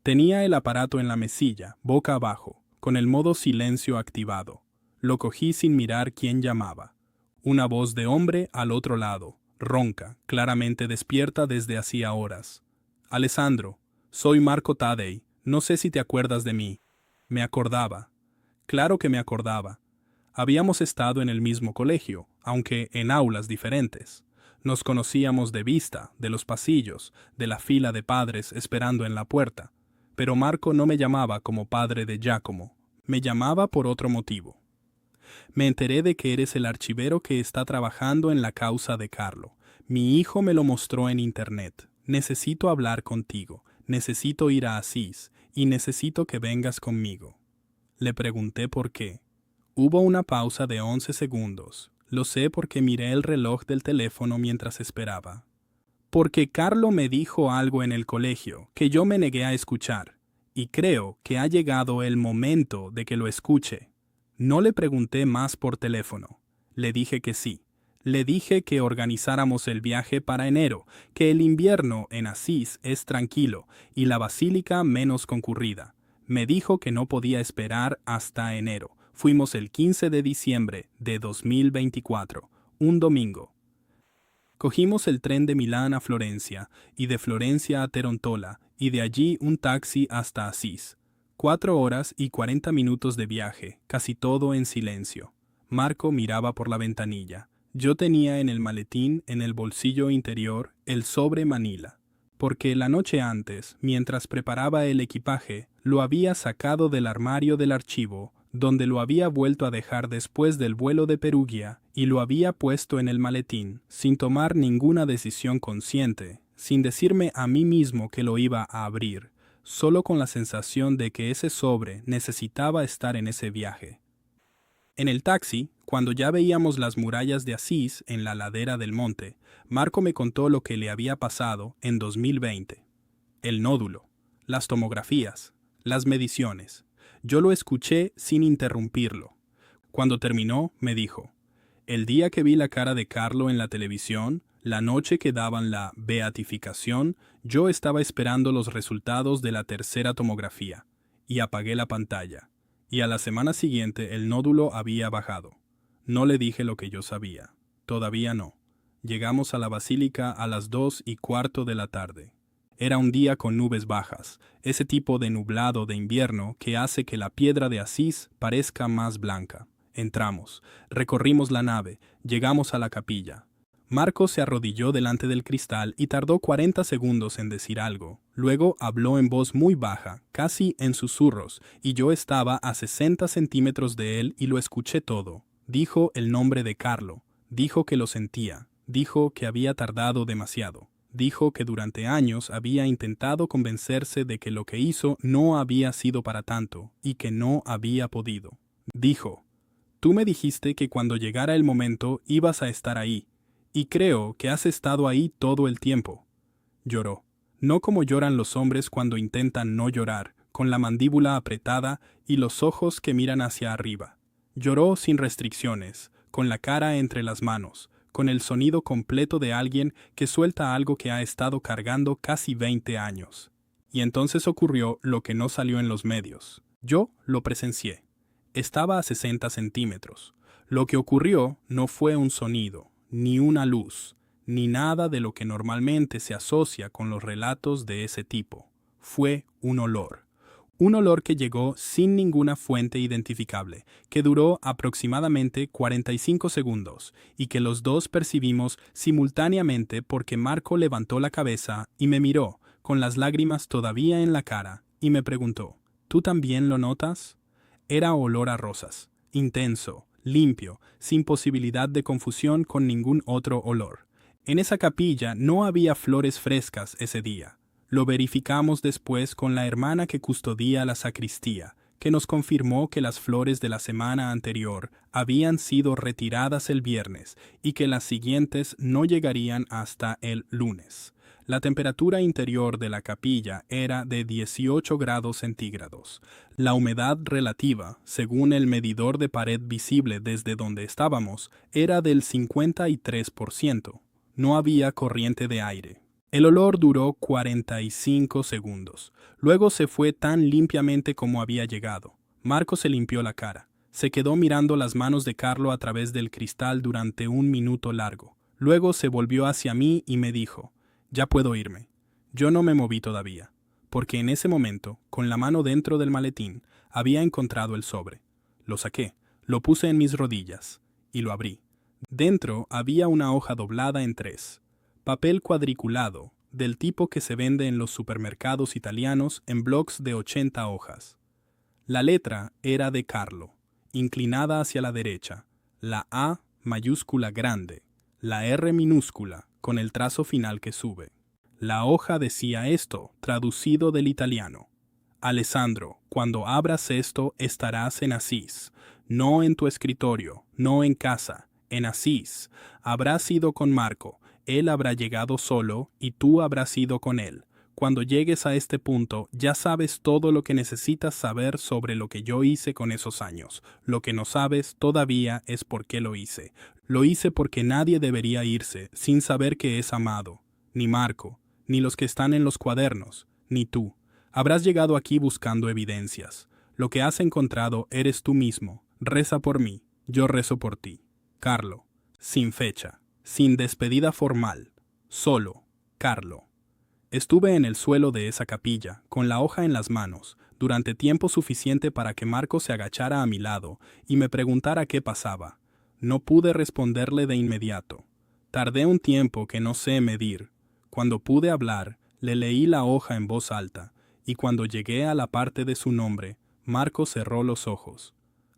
Tenía el aparato en la mesilla, boca abajo, con el modo silencio activado. Lo cogí sin mirar quién llamaba. Una voz de hombre al otro lado, ronca, claramente despierta desde hacía horas. Alessandro, soy Marco Taddei, no sé si te acuerdas de mí. Me acordaba. Claro que me acordaba. Habíamos estado en el mismo colegio, aunque en aulas diferentes. Nos conocíamos de vista, de los pasillos, de la fila de padres esperando en la puerta. Pero Marco no me llamaba como padre de Giacomo, me llamaba por otro motivo. Me enteré de que eres el archivero que está trabajando en la causa de Carlo. Mi hijo me lo mostró en internet. Necesito hablar contigo, necesito ir a Asís, y necesito que vengas conmigo. Le pregunté por qué. Hubo una pausa de 11 segundos. Lo sé porque miré el reloj del teléfono mientras esperaba. Porque Carlo me dijo algo en el colegio que yo me negué a escuchar, y creo que ha llegado el momento de que lo escuche. No le pregunté más por teléfono. Le dije que sí. Le dije que organizáramos el viaje para enero, que el invierno en Asís es tranquilo y la basílica menos concurrida. Me dijo que no podía esperar hasta enero. Fuimos el 15 de diciembre de 2024, un domingo. Cogimos el tren de Milán a Florencia, y de Florencia a Terontola, y de allí un taxi hasta Asís. 4 horas y 40 minutos de viaje, casi todo en silencio. Marco miraba por la ventanilla. Yo tenía en el maletín, en el bolsillo interior, el sobre Manila, porque la noche antes, mientras preparaba el equipaje, lo había sacado del armario del archivo, donde lo había vuelto a dejar después del vuelo de Perugia, y lo había puesto en el maletín, sin tomar ninguna decisión consciente, sin decirme a mí mismo que lo iba a abrir, solo con la sensación de que ese sobre necesitaba estar en ese viaje. En el taxi, cuando ya veíamos las murallas de Asís en la ladera del monte, Marco me contó lo que le había pasado en 2020. El nódulo, las tomografías, las mediciones. Yo lo escuché sin interrumpirlo. Cuando terminó, me dijo, el día que vi la cara de Carlo en la televisión, la noche que daban la beatificación, yo estaba esperando los resultados de la tercera tomografía, y apagué la pantalla. Y a la semana siguiente el nódulo había bajado. No le dije lo que yo sabía. Todavía no. Llegamos a la basílica a las 2:15 de la tarde. Era un día con nubes bajas, ese tipo de nublado de invierno que hace que la piedra de Asís parezca más blanca. Entramos, recorrimos la nave, llegamos a la capilla. Marco se arrodilló delante del cristal y tardó 40 segundos en decir algo. Luego habló en voz muy baja, casi en susurros, y yo estaba a 60 centímetros de él y lo escuché todo. Dijo el nombre de Carlo, dijo que lo sentía, dijo que había tardado demasiado. Dijo que durante años había intentado convencerse de que lo que hizo no había sido para tanto, y que no había podido. Dijo, tú me dijiste que cuando llegara el momento ibas a estar ahí, y creo que has estado ahí todo el tiempo. Lloró, no como lloran los hombres cuando intentan no llorar, con la mandíbula apretada y los ojos que miran hacia arriba. Lloró sin restricciones, con la cara entre las manos, con el sonido completo de alguien que suelta algo que ha estado cargando casi 20 años. Y entonces ocurrió lo que no salió en los medios. Yo lo presencié. Estaba a 60 centímetros. Lo que ocurrió no fue un sonido, ni una luz, ni nada de lo que normalmente se asocia con los relatos de ese tipo. fue un olor. Un olor que llegó sin ninguna fuente identificable, que duró aproximadamente 45 segundos, y que los dos percibimos simultáneamente porque Marco levantó la cabeza y me miró, con las lágrimas todavía en la cara, y me preguntó, ¿tú también lo notas? Era olor a rosas, intenso, limpio, sin posibilidad de confusión con ningún otro olor. En esa capilla no había flores frescas ese día. Lo verificamos después con la hermana que custodia la sacristía, que nos confirmó que las flores de la semana anterior habían sido retiradas el viernes y que las siguientes no llegarían hasta el lunes. La temperatura interior de la capilla era de 18 grados centígrados. La humedad relativa, según el medidor de pared visible desde donde estábamos, era del 53%. No había corriente de aire. El olor duró 45 segundos. Luego se fue tan limpiamente como había llegado. Marco se limpió la cara. Se quedó mirando las manos de Carlo a través del cristal durante un minuto largo. Luego se volvió hacia mí y me dijo, «Ya puedo irme». Yo no me moví todavía, porque en ese momento, con la mano dentro del maletín, había encontrado el sobre. Lo saqué, lo puse en mis rodillas y lo abrí. Dentro había una hoja doblada en 3. Papel cuadriculado, del tipo que se vende en los supermercados italianos en blocks de 80 hojas. La letra era de Carlo, inclinada hacia la derecha, la A mayúscula grande, la R minúscula, con el trazo final que sube. La hoja decía esto, traducido del italiano. Alessandro, cuando abras esto estarás en Asís, no en tu escritorio, no en casa, en Asís. Habrás ido con Marco. Él habrá llegado solo y tú habrás ido con él. Cuando llegues a este punto, ya sabes todo lo que necesitas saber sobre lo que yo hice con esos años. Lo que no sabes todavía es por qué lo hice. Lo hice porque nadie debería irse sin saber que es amado. Ni Marco, ni los que están en los cuadernos, ni tú. Habrás llegado aquí buscando evidencias. Lo que has encontrado eres tú mismo. Reza por mí, yo rezo por ti. Carlo. Sin fecha. Sin despedida formal, solo, Carlo. Estuve en el suelo de esa capilla, con la hoja en las manos, durante tiempo suficiente para que Marco se agachara a mi lado y me preguntara qué pasaba. No pude responderle de inmediato. Tardé un tiempo que no sé medir. Cuando pude hablar, le leí la hoja en voz alta, y cuando llegué a la parte de su nombre, Marco cerró los ojos.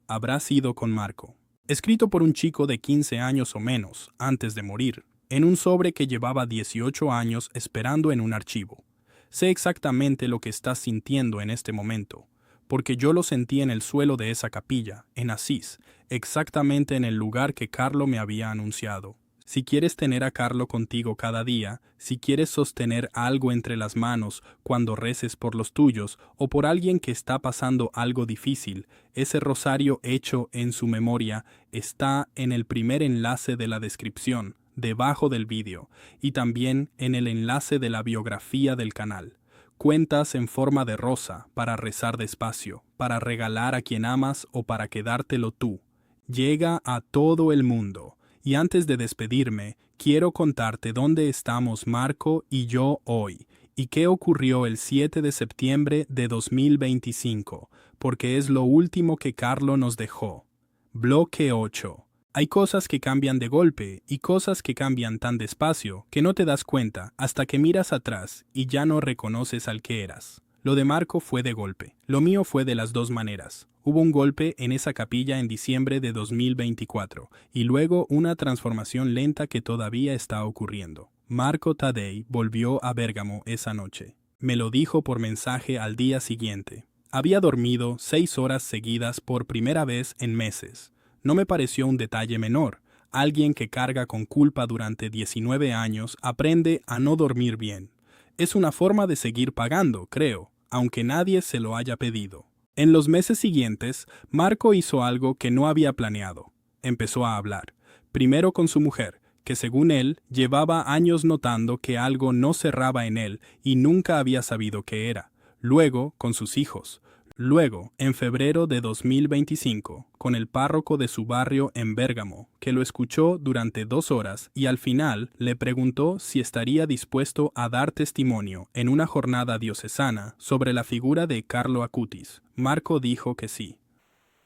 Habrás ido con Marco. Escrito por un chico de 15 años o menos, antes de morir, en un sobre que llevaba 18 años esperando en un archivo. Sé exactamente lo que estás sintiendo en este momento, porque yo lo sentí en el suelo de esa capilla, en Asís, exactamente en el lugar que Carlo me había anunciado. Si quieres tener a Carlo contigo cada día, si quieres sostener algo entre las manos cuando reces por los tuyos o por alguien que está pasando algo difícil, ese rosario hecho en su memoria está en el primer enlace de la descripción, debajo del vídeo, y también en el enlace de la biografía del canal. Cuentas en forma de rosa para rezar despacio, para regalar a quien amas o para quedártelo tú. Llega a todo el mundo. Y antes de despedirme, quiero contarte dónde estamos Marco y yo hoy, y qué ocurrió el 7 de septiembre de 2025, porque es lo último que Carlo nos dejó. Bloque 8. Hay cosas que cambian de golpe y cosas que cambian tan despacio que no te das cuenta hasta que miras atrás y ya no reconoces al que eras. Lo de Marco fue de golpe. Lo mío fue de las dos maneras. Hubo un golpe en esa capilla en diciembre de 2024 y luego una transformación lenta que todavía está ocurriendo. Marco Taddei volvió a Bérgamo esa noche. Me lo dijo por mensaje al día siguiente. Había dormido 6 horas seguidas por primera vez en meses. No me pareció un detalle menor. Alguien que carga con culpa durante 19 años aprende a no dormir bien. Es una forma de seguir pagando, creo, aunque nadie se lo haya pedido. En los meses siguientes, Marco hizo algo que no había planeado. Empezó a hablar, primero con su mujer, que según él, llevaba años notando que algo no cerraba en él y nunca había sabido qué era. Luego, con sus hijos. Luego, en febrero de 2025, con el párroco de su barrio en Bérgamo, que lo escuchó durante 2 horas y al final le preguntó si estaría dispuesto a dar testimonio en una jornada diocesana sobre la figura de Carlo Acutis. Marco dijo que sí.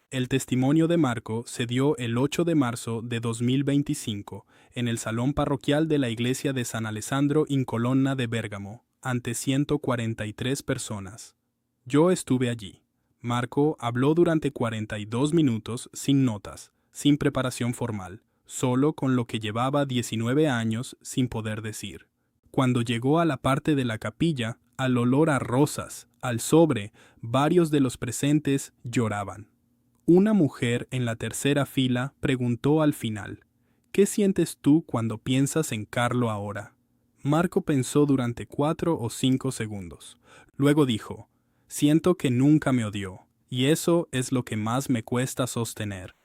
El testimonio de Marco se dio el 8 de marzo de 2025 en el salón parroquial de la iglesia de San Alessandro in Colonna de Bérgamo, ante 143 personas. Yo estuve allí. Marco habló durante 42 minutos sin notas, sin preparación formal, solo con lo que llevaba 19 años sin poder decir. Cuando llegó a la parte de la capilla, al olor a rosas, al sobre, varios de los presentes lloraban. Una mujer en la tercera fila preguntó al final, ¿qué sientes tú cuando piensas en Carlo ahora? Marco pensó durante 4 o 5 segundos. Luego dijo, siento que nunca me odió, y eso es lo que más me cuesta sostener.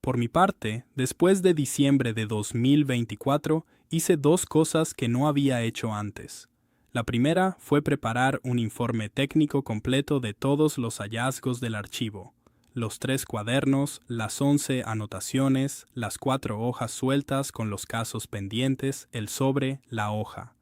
Por mi parte, después de diciembre de 2024, hice 2 cosas que no había hecho antes. La primera fue preparar un informe técnico completo de todos los hallazgos del archivo. Los 3 cuadernos, las 11 anotaciones, las 4 hojas sueltas con los casos pendientes, el sobre, la hoja.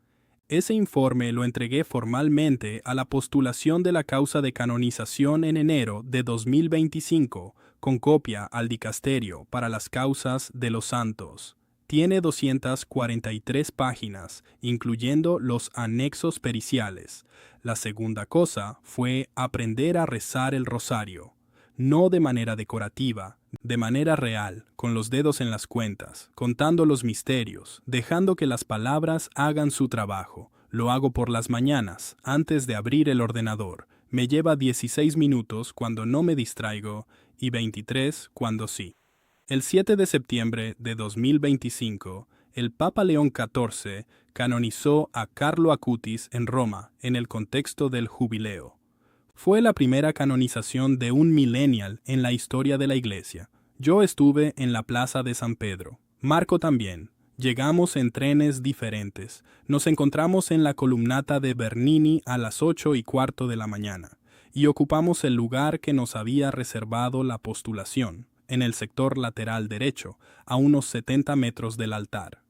Ese informe lo entregué formalmente a la postulación de la causa de canonización en enero de 2025, con copia al dicasterio para las causas de los santos. Tiene 243 páginas, incluyendo los anexos periciales. La segunda cosa fue aprender a rezar el rosario. No de manera decorativa, de manera real, con los dedos en las cuentas, contando los misterios, dejando que las palabras hagan su trabajo. Lo hago por las mañanas, antes de abrir el ordenador. Me lleva 16 minutos cuando no me distraigo y 23 cuando sí. El 7 de septiembre de 2025, el Papa León XIV canonizó a Carlo Acutis en Roma en el contexto del Jubileo. Fue la primera canonización de un millennial en la historia de la Iglesia. Yo estuve en la Plaza de San Pedro. Marco también. Llegamos en trenes diferentes. Nos encontramos en la columnata de Bernini a las 8:15 de la mañana y ocupamos el lugar que nos había reservado la postulación, en el sector lateral derecho, a unos 70 metros del altar.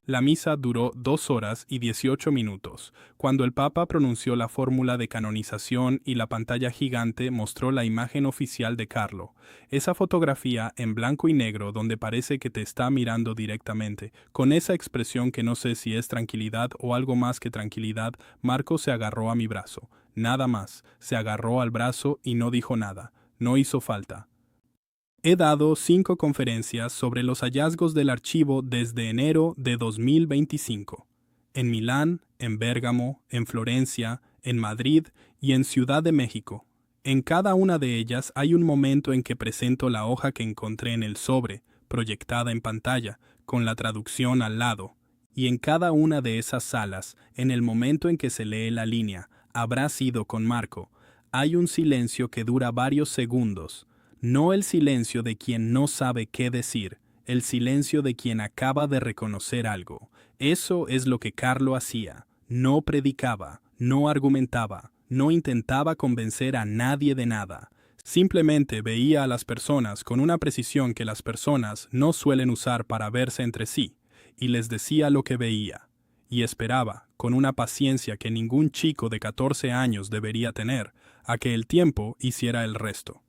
La misa duró 2 horas y 18 minutos, cuando el Papa pronunció la fórmula de canonización y la pantalla gigante mostró la imagen oficial de Carlo. Esa fotografía en blanco y negro donde parece que te está mirando directamente, con esa expresión que no sé si es tranquilidad o algo más que tranquilidad. Marco se agarró a mi brazo. Nada más, se agarró al brazo y no dijo nada. No hizo falta. He dado 5 conferencias sobre los hallazgos del archivo desde enero de 2025. En Milán, en Bérgamo, en Florencia, en Madrid y en Ciudad de México. En cada una de ellas hay un momento en que presento la hoja que encontré en el sobre, proyectada en pantalla, con la traducción al lado. Y en cada una de esas salas, en el momento en que se lee la línea, habrá sido con Marco, hay un silencio que dura varios segundos. No el silencio de quien no sabe qué decir, el silencio de quien acaba de reconocer algo. Eso es lo que Carlo hacía. No predicaba, no argumentaba, no intentaba convencer a nadie de nada. Simplemente veía a las personas con una precisión que las personas no suelen usar para verse entre sí, y les decía lo que veía. Y esperaba, con una paciencia que ningún chico de 14 años debería tener, a que el tiempo hiciera el resto.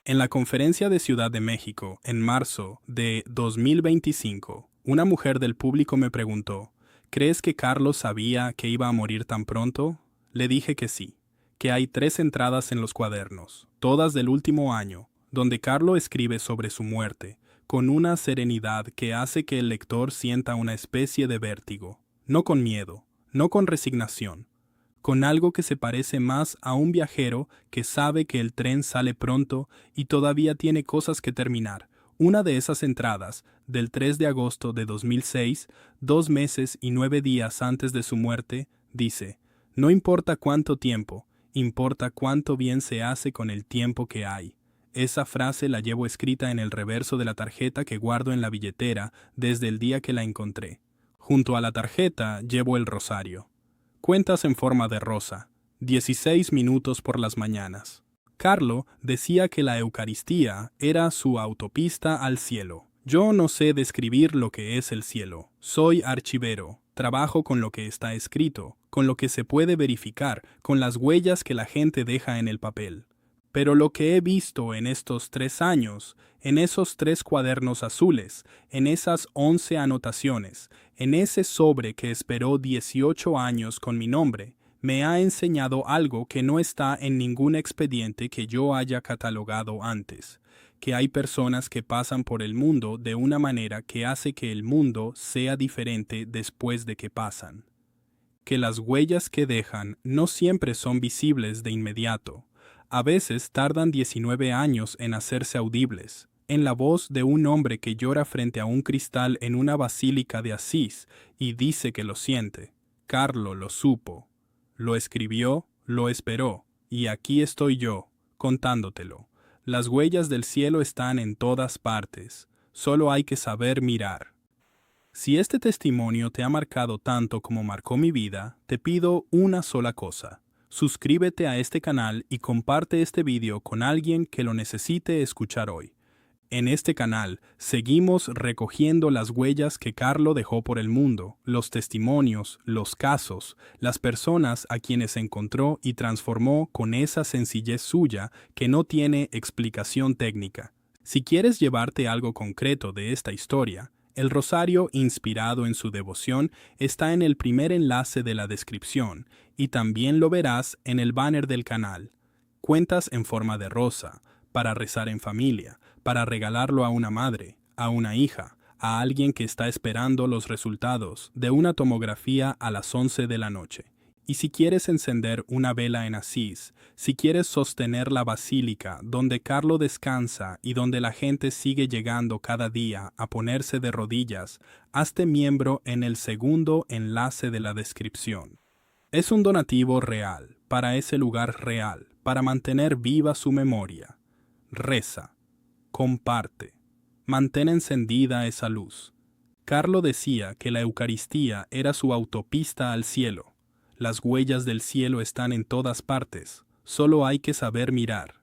En la conferencia de Ciudad de México, en marzo de 2025, una mujer del público me preguntó, ¿crees que Carlos sabía que iba a morir tan pronto? Le dije que sí, que hay 3 entradas en los cuadernos, todas del último año, donde Carlo escribe sobre su muerte, con una serenidad que hace que el lector sienta una especie de vértigo, no con miedo, no con resignación, con algo que se parece más a un viajero que sabe que el tren sale pronto y todavía tiene cosas que terminar. Una de esas entradas, del 3 de agosto de 2006, 2 meses y 9 días antes de su muerte, dice, no importa cuánto tiempo, importa cuánto bien se hace con el tiempo que hay. Esa frase la llevo escrita en el reverso de la tarjeta que guardo en la billetera desde el día que la encontré. Junto a la tarjeta llevo el rosario. Cuentas en forma de rosa, 16 minutos por las mañanas. Carlo decía que la Eucaristía era su autopista al cielo. Yo no sé describir lo que es el cielo. Soy archivero. Trabajo con lo que está escrito, con lo que se puede verificar, con las huellas que la gente deja en el papel. Pero lo que he visto en estos 3 años, en esos 3 cuadernos azules, en esas 11 anotaciones, en ese sobre que esperó 18 años con mi nombre, me ha enseñado algo que no está en ningún expediente que yo haya catalogado antes, que hay personas que pasan por el mundo de una manera que hace que el mundo sea diferente después de que pasan. Que las huellas que dejan no siempre son visibles de inmediato. A veces tardan 19 años en hacerse audibles, en la voz de un hombre que llora frente a un cristal en una basílica de Asís y dice que lo siente. Carlo lo supo. Lo escribió, lo esperó, y aquí estoy yo, contándotelo. Las huellas del cielo están en todas partes, solo hay que saber mirar. Si este testimonio te ha marcado tanto como marcó mi vida, te pido una sola cosa. Suscríbete a este canal y comparte este video con alguien que lo necesite escuchar hoy. En este canal seguimos recogiendo las huellas que Carlo dejó por el mundo, los testimonios, los casos, las personas a quienes encontró y transformó con esa sencillez suya que no tiene explicación técnica. Si quieres llevarte algo concreto de esta historia, el rosario inspirado en su devoción está en el primer enlace de la descripción y también lo verás en el banner del canal. Cuentas en forma de rosa, para rezar en familia, para regalarlo a una madre, a una hija, a alguien que está esperando los resultados de una tomografía a las 11 de la noche. Y si quieres encender una vela en Asís, si quieres sostener la basílica donde Carlo descansa y donde la gente sigue llegando cada día a ponerse de rodillas, hazte miembro en el segundo enlace de la descripción. Es un donativo real, para ese lugar real, para mantener viva su memoria. Reza, comparte, mantén encendida esa luz. Carlo decía que la Eucaristía era su autopista al cielo. Las huellas del cielo están en todas partes, solo hay que saber mirar.